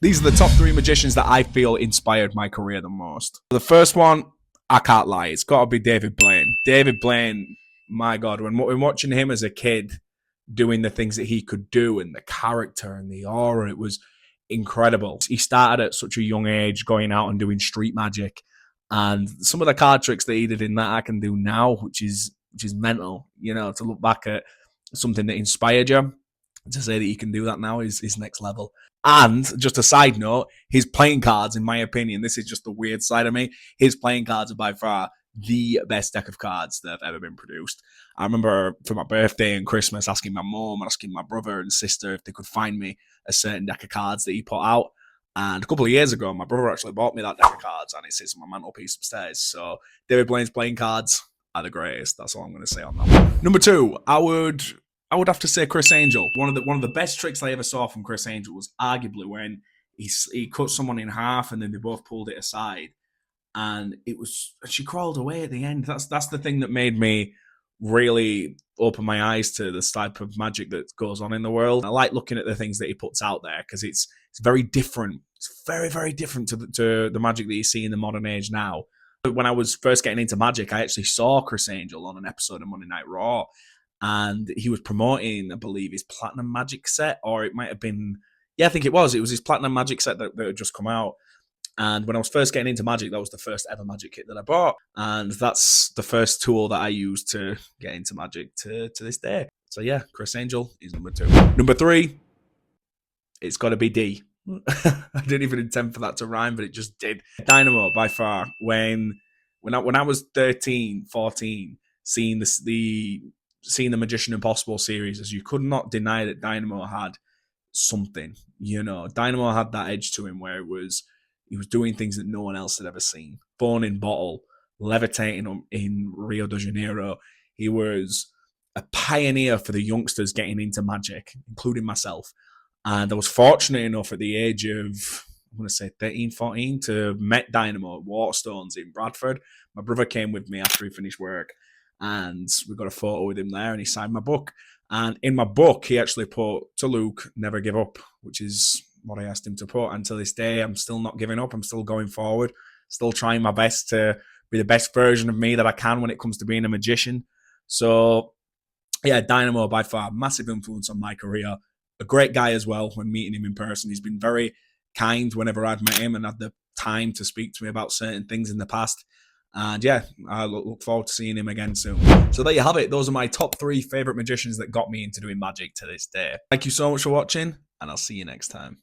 These are the top 3 magicians that I feel inspired my career the most. The first one, I can't lie, it's got to be David Blaine. David Blaine, my God, when watching him as a kid doing the things that he could do and the character and the aura, it was incredible. He started at such a young age going out and doing street magic, and some of the card tricks that he did in that I can do now, which is mental. You know, to look back at something that inspired you, to say that you can do that now is next level. And just a side note, his playing cards, in my opinion, this is just the weird side of me, his playing cards are by far the best deck of cards that have ever been produced. I remember for my birthday and Christmas asking my mom, asking my brother and sister if they could find me a certain deck of cards that he put out. And a couple of years ago, my brother actually bought me that deck of cards, and it sits on my mantelpiece upstairs. So David Blaine's playing cards are the greatest. That's all I'm going to say on that one. Number 2, I would have to say Criss Angel. One of the best tricks I ever saw from Criss Angel was arguably when he cut someone in half and then they both pulled it aside, and she crawled away at the end. That's the thing that made me really open my eyes to this type of magic that goes on in the world. I like looking at the things that he puts out there because it's very different. It's very, very different to the magic that you see in the modern age now. When I was first getting into magic, I actually saw Criss Angel on an episode of Monday Night Raw, and he was promoting, I believe, his Platinum Magic set, or it might have been, yeah, I think it was his Platinum Magic set that had just come out. And when I was first getting into magic, that was the first ever magic kit that I bought. And that's the first tool that I used to get into magic to this day. So yeah, Criss Angel is number 2. Number 3, it's got to be D. I didn't even intend for that to rhyme, but it just did. Dynamo, by far. When I was 13, 14, seeing the Magician Impossible series, as you could not deny that Dynamo had something. You know, Dynamo had that edge to him where he was doing things that no one else had ever seen. Phone in bottle, levitating in Rio de Janeiro. He was a pioneer for the youngsters getting into magic, including myself. And I was fortunate enough at the age of, I'm going to say 13, 14, to met Dynamo at Waterstones in Bradford. My brother came with me after he finished work, and we got a photo with him there, and he signed my book. And in my book, he actually put, to Luke, never give up, which is what I asked him to put. And to this day, I'm still not giving up. I'm still going forward, still trying my best to be the best version of me that I can when it comes to being a magician. So, yeah, Dynamo, by far, massive influence on my career. A great guy as well when meeting him in person. He's been very kind whenever I've met him and had the time to speak to me about certain things in the past. And yeah, I look forward to seeing him again soon. So there you have it. Those are my top 3 favorite magicians that got me into doing magic to this day. Thank you so much for watching, and I'll see you next time.